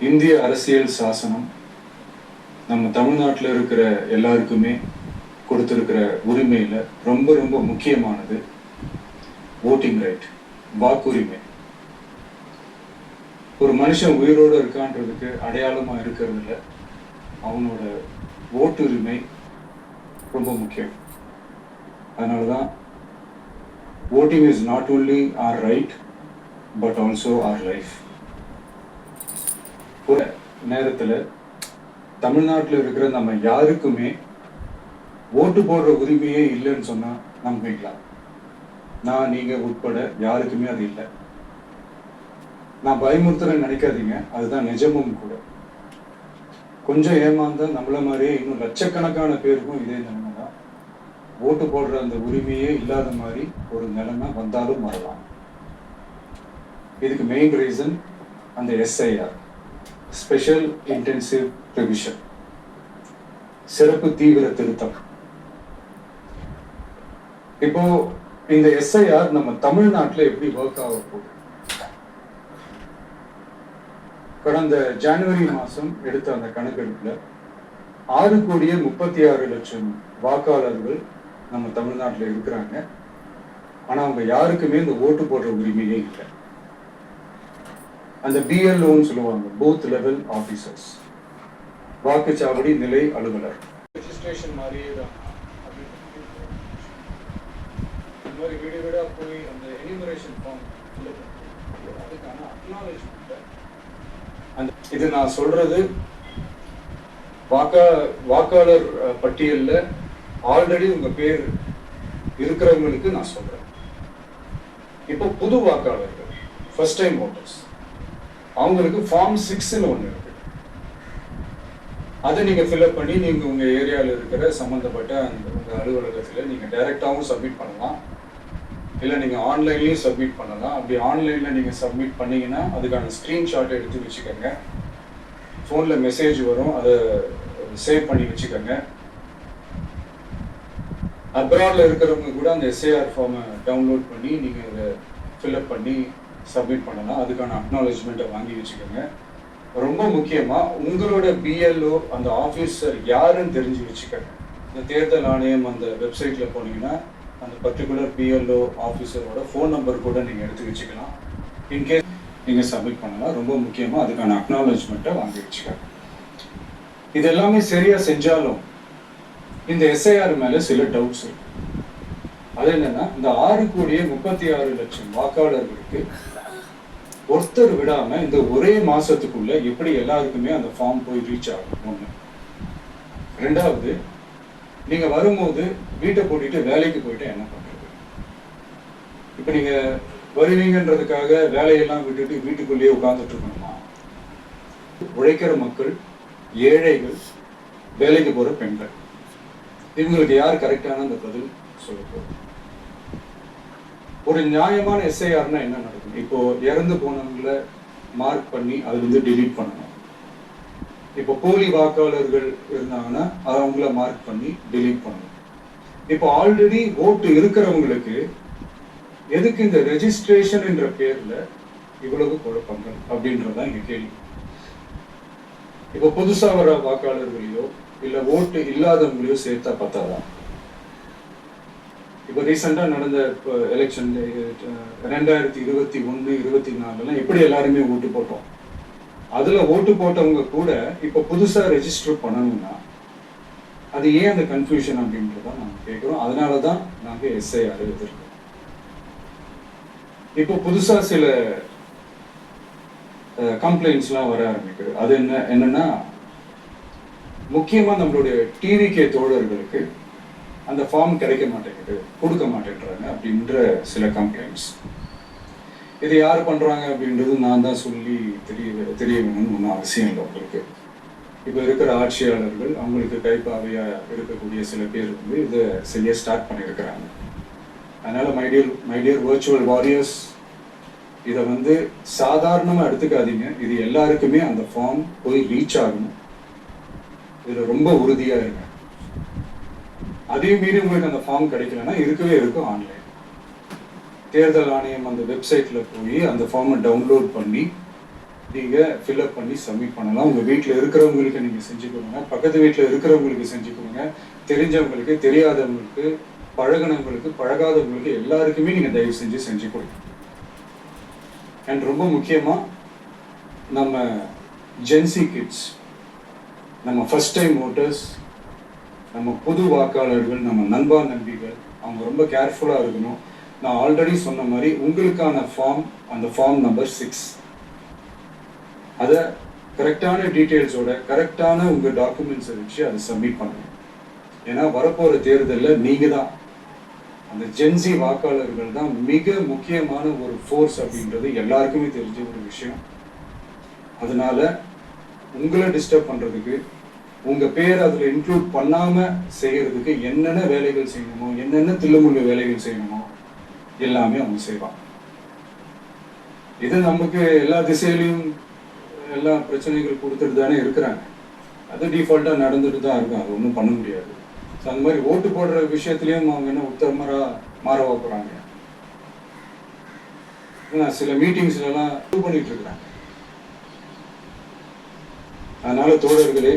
இந்திய அரசியல் சாசனம் நம்ம தமிழ்நாட்டில் இருக்கிற எல்லாருக்குமே கொடுத்துருக்கிற உரிமையில் ரொம்ப ரொம்ப முக்கியமானது ஓட்டிங் ரைட், வாக்குரிமை. ஒரு மனுஷன் உயிரோடு இருக்கான்றதுக்கு அடையாளமாக இருக்கிறதுல அவனோட ஓட்டுரிமை ரொம்ப முக்கியம். அதனால தான் voting is not only our right but also our life. ஒரு நேரத்தில் தமிழ்நாட்டில் இருக்கிற நம்ம யாருக்குமே ஓட்டு போடுற உரிமையே இல்லைன்னு சொன்னால் நம்பிக்கலாம். நான் நீங்கள் உட்பட யாருக்குமே அது இல்லை. நான் பயமுறுத்துறேன்னு நினைக்காதீங்க, அதுதான் நிஜமும் கூட. கொஞ்சம் ஏமாந்தா நம்மள மாதிரியே இன்னும் லட்சக்கணக்கான பேருக்கும் இதே நிலைமை தான். ஓட்டு போடுற அந்த உரிமையே இல்லாத மாதிரி ஒரு நிலைமை வந்தாலும் வரலாம். இதுக்கு மெயின் ரீசன் அந்த எஸ்ஐஆர், ஸ்பெஷல் இன்டென்சிவ் ரிவிஷன், சிறப்பு தீவிர திருத்தம். இப்போ இந்த எஸ்ஐஆர் நம்ம தமிழ்நாட்டில் எப்படி ஒர்க் ஆக போகுது? கடந்த ஜனவரி மாதம் எடுத்த அந்த கணக்கெடுப்பில் 6,36,00,000 வாக்காளர்கள் நம்ம தமிழ்நாட்டில் இருக்கிறாங்க. ஆனால் அவங்க யாருக்குமே இந்த ஓட்டு போடுற உரிமையே இல்லை. அந்த பிஎல்ஓன்னு சொல்லுவாங்க, பூத் லெவல் ஆஃபீஸர்ஸ், வாக்குச்சாவடி நிலை அலுவலர். ரெஜிஸ்ட்ரேஷன் மாதிரியே தான். இந்த மாதிரி வீடு வீடாக போய் அந்த எனிமரேஷன் ஃபார்ம் அதுக்கான அக்னாலேஜ்மெண்ட். இது நான் சொல்றது வாக்காளர் பட்டியலில் ஆல்ரெடி உங்க பேர் இருக்கிறவங்களுக்கு நான் சொல்றேன். இப்போ புது வாக்காளர்கள், ஃபர்ஸ்ட் டைம் ஓட்டர்ஸ், அவங்களுக்கு ஃபார்ம் 6ன்னு ஒன்று இருக்கு. அதை நீங்க ஃபில்அப் பண்ணி நீங்க உங்க ஏரியாவில் இருக்கிற சம்பந்தப்பட்ட அந்த உங்க அலுவலகத்தில் நீங்க டைரக்டாகவும் சப்மிட் பண்ணலாம், இல்லை நீங்க ஆன்லைன்லயும் சப்மிட் பண்ணலாம். அப்படி ஆன்லைன்ல நீங்க சப்மிட் பண்ணீங்கன்னா அதுக்கான ஸ்கிரீன்ஷாட் எடுத்து வச்சுக்கோங்க. ஃபோன்ல மெசேஜ் வரும், அதை சேவ் பண்ணி வச்சுக்கோங்க. அப்ராட்ல இருக்கிறவங்க கூட அந்த எஸ்ஐஆர் ஃபார்மை டவுன்லோட் பண்ணி நீங்கள் அதை ஃபில்அப் பண்ணி சப்மிட் பண்ணலாம். அதுக்கான அக்னாலேஜ்மெண்ட்டை வாங்கி வச்சுக்கோங்க. ரொம்ப முக்கியமாக உங்களோட பிஎல்ஓ அந்த ஆஃபீஸர் யாருன்னு தெரிஞ்சு வச்சுக்கோங்க. இந்த தேர்தல் ஆணையம் அந்த வெப்சைட்டில் போனீங்கன்னா அந்த பர்டிகுலர் பிஎல்ஓ ஆஃபீஸரோட ஃபோன் நம்பர் கூட நீங்கள் எடுத்து வச்சுக்கலாம். இன்கேஸ் நீங்கள் சப்மிட் பண்ணலாம். ரொம்ப முக்கியமாக அதுக்கான அக்னாலேஜ்மெண்ட்டை வாங்கி வச்சுக்கோங்க. இது எல்லாமே சரியாக செஞ்சாலும் இந்த எஸ்ஐஆர் மேலே சில டவுட்ஸ் இருக்கு. அது என்னன்னா, இந்த 6,36,00,000 வாக்காளர்களுக்கு ஒருத்தர் விடாம இந்த ஒரே மாசத்துக்குள்ள எப்படி எல்லாருக்குமே அந்த ஃபார்ம் போய் ரீச் ஆகும்? ஒண்ணு. ரெண்டாவது, நீங்க வரும்போது வீட்டை போட்டுட்டு வேலைக்கு போயிட்டு என்ன பண்றது? இப்ப நீங்க வருவீங்கன்றதுக்காக வேலையெல்லாம் விட்டுட்டு வீட்டுக்குள்ளேயே உட்கார்ந்துட்டு இருக்கணுமா? உழைக்கிற மக்கள், ஏழைகள், வேலைக்கு போற பெண்கள், இவங்களுக்கு யார் கரெக்டான அந்த பதில் சொல்ல போகுது? ஒரு நியாயமான எஸ்ஐஆர்னா என்ன நடக்கும்? இப்போ இறந்து போனவங்களை மார்க் பண்ணி அதை டிலீட் பண்ணணும். இப்போ போலி வாக்காளர்கள் இருந்தாங்கன்னா அவங்கள மார்க் பண்ணி டிலீட் பண்ணணும். இப்போ ஆல்ரெடி ஓட்டு இருக்கிறவங்களுக்கு எதுக்கு இந்த ரெஜிஸ்ட்ரேஷன் என்ற பேர்ல இவ்வளவு குழப்பங்கள் அப்படின்றதான் இங்க கேள்வி. இப்போ புதுசா வர வாக்காளர்களையோ இல்ல ஓட்டு இல்லாதவங்களையோ சேர்த்தா பார்த்தாதான். இப்போ ரீசெண்டா நடந்த எலெக்ஷன் 2021, 24 எப்படி எல்லாருமே ஓட்டு போட்டோம். அதுல ஓட்டு போட்டவங்க கூட இப்ப புதுசா ரெஜிஸ்டர் பண்ணணும்னா அது ஏன் அந்த கன்ஃபியூஷன் அப்படின்றத நாங்க கேட்கிறோம். அதனாலதான் நாங்க எஸ்ஐஆர் எதிர்க்கிறோம். இப்போ புதுசா சில கம்ப்ளைண்ட்ஸ்லாம் வர ஆரம்பிக்குது. அது என்னன்னா, முக்கியமா நம்மளுடைய டிவிகே தோழர்களுக்கு அந்த ஃபார்ம் கிடைக்க மாட்டேங்குது, கொடுக்க மாட்டேன்றாங்க அப்படின்ற சில கம்ப்ளைண்ட்ஸ். இது யார் பண்றாங்க அப்படின்றது நான் தான் சொல்லி தெரிய வேணும்னு ஒன்றும் அவசியம் இல்லை உங்களுக்கு. இப்போ இருக்கிற ஆட்சியாளர்கள், அவங்களுக்கு கைப்பாவையா இருக்கக்கூடிய சில பேர் இதை செய்ய ஸ்டார்ட் பண்ணியிருக்கிறாங்க. அதனால மைடியர் வர்ச்சுவல் வாரியர்ஸ், இதை சாதாரணமாக எடுத்துக்காதீங்க. இது எல்லாருக்குமே அந்த ஃபார்ம் போய் ரீச் ஆகணும். இதுல ரொம்ப உறுதியா இருக்கு. அதே மீறி உங்களுக்கு அந்த ஃபார்ம் கிடைக்கலன்னா இருக்கவே இருக்கும் ஆன்லைன். தேர்தல் ஆணையம் அந்த வெப்சைட்ல போய் அந்த ஃபார்மை டவுன்லோட் பண்ணி நீங்கள் ஃபில்அப் பண்ணி சப்மிட் பண்ணலாம். உங்கள் வீட்டில் இருக்கிறவங்களுக்கு நீங்கள் செஞ்சு கொடுங்க, பக்கத்து வீட்டில் இருக்கிறவங்களுக்கு செஞ்சு கொடுங்க, தெரிஞ்சவங்களுக்கு, தெரியாதவங்களுக்கு, பழகினவங்களுக்கு, பழகாதவங்களுக்கு எல்லாருக்குமே நீங்கள் தயவு செஞ்சு கொடுங்க. அண்ட் ரொம்ப முக்கியமாக நம்ம ஜென்சி கிட்ஸ், நம்ம ஃபர்ஸ்ட் டைம் ஓட்டர்ஸ், நம்ம புது வாக்காளர்கள், நம்ம நண்பா நண்பிகள், அவங்க ரொம்ப கேர்ஃபுல்லாக இருக்கணும். நான் ஆல்ரெடி சொன்ன மாதிரி உங்களுக்கான ஃபார்ம், அந்த ஃபார்ம் நம்பர் 6, அதை கரெக்டான டீட்டெயில்ஸோட கரெக்டான உங்கள் டாக்குமெண்ட்ஸை வச்சு அதை சப்மிட் பண்ணுங்க. ஏன்னா வரப்போகிற தேர்தலில் நீங்கள் தான், அந்த ஜென்சி வாக்காளர்கள் தான் மிக முக்கியமான ஒரு ஃபோர்ஸ் அப்படின்றது எல்லாருக்குமே தெரிஞ்ச ஒரு விஷயம். அதனால உங்களை டிஸ்டர்ப் பண்ணுறதுக்கு, உங்கள் பேர் அதில் இன்க்ளூட் பண்ணாமல் செய்கிறதுக்கு என்னென்ன வேலைகள் செய்யணுமோ, என்னென்ன தில்லுமுள்ளு வேலைகள் செய்யணுமோ எல்லாமே அவங்க செய்வாங்க. இது நமக்கு எல்லா திசையிலையும் எல்லா பிரச்சனைகள் கொடுத்துட்டு தானே இருக்கிறாங்க. அது டிஃபால்ட்டாக நடந்துட்டு தான் இருக்கும், அது ஒன்றும் பண்ண முடியாது. ஸோ அந்த மாதிரி ஓட்டு போடுற விஷயத்துலையும் அவங்க என்ன உத்தமராக மாறவா போகிறாங்க. சில மீட்டிங்ஸ்லாம் பண்ணிட்டு இருக்கிறாங்க. அதனால தோழர்களே,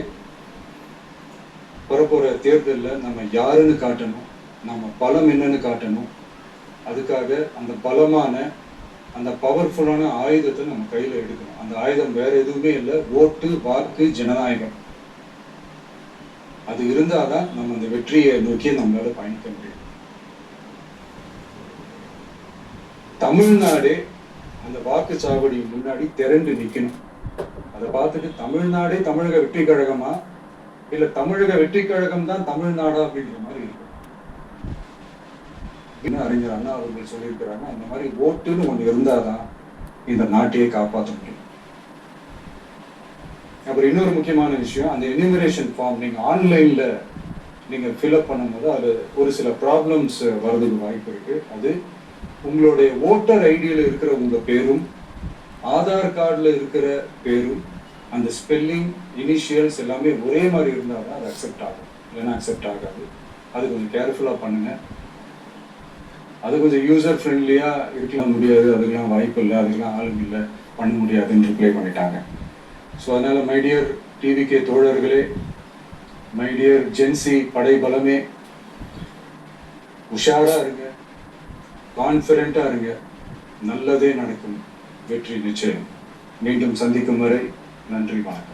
வரப்போகிற தேர்தலில் நம்ம யாருன்னு காட்டணும், நம்ம பலம் என்னன்னு காட்டணும். அதுக்காக அந்த பலமான, அந்த பவர்ஃபுல்லான ஆயுதத்தை நம்ம கையில் எடுக்கணும். அந்த ஆயுதம் வேற எதுவுமே இல்லை, ஓட்டு, வாக்கு, ஜனநாயகம். அது இருந்தால் தான் நம்ம அந்த வெற்றியை நோக்கி நம்மளால பயணிக்க முடியும். தமிழ்நாடே அந்த வாக்குச்சாவடி முன்னாடி திரண்டு நிற்கணும். அதை பார்த்துட்டு தமிழ்நாடே தமிழக வெற்றி கழகமா, இல்லை தமிழக வெற்றி கழகம் தான் தமிழ்நாடா அப்படின்ற மாதிரி இருக்கும். அறிஞர் அண்ணா அவர்கள் சொல்லியிருக்கிறாங்க, அந்த மாதிரி ஓட்டுன்னு ஒன்று இருந்தாதான் இந்த நாட்டையே காப்பாற்ற முடியும். அப்புறம் இன்னொரு முக்கியமான விஷயம், அந்த எனிமரேஷன் ஃபார்ம் நீங்கள் ஆன்லைனில் நீங்கள் ஃபில்அப் பண்ணும்போது அது ஒரு சில ப்ராப்ளம்ஸ் வர்றதுக்கு வாய்ப்பு இருக்குது. அது உங்களுடைய ஓட்டர் ஐடியில் இருக்கிற உங்கள் பேரும், ஆதார் கார்டில் இருக்கிற பேரும், அந்த ஸ்பெல்லிங், இனிஷியல்ஸ் எல்லாமே ஒரே மாதிரி இருந்தால் தான் அது அக்செப்ட் ஆகும், இல்லைன்னா அக்செப்ட் ஆகாது. அது கொஞ்சம் கேர்ஃபுல்லாக பண்ணுங்கள். அது கொஞ்சம் யூசர் ஃப்ரெண்ட்லியாக இருக்கலாம். முடியாது, அதுக்கெல்லாம் வாய்ப்பு இல்லை, அதுக்கெல்லாம் ஆளுங்க இல்லை, பண்ண முடியாதுன்னு ரிப்ளை பண்ணிட்டாங்க. ஸோ அதனால் மைடியர் டிவிகே தோழர்களே, மைடியர் ஜென்சி படை பலமே, உஷாராக இருங்க, கான்ஃபிடென்ட்டாக இருங்க, நல்லதே நடக்கும், வெற்றி நிச்சயம். மீண்டும் சந்திக்கும் வரை நன்றி, வணக்கம்.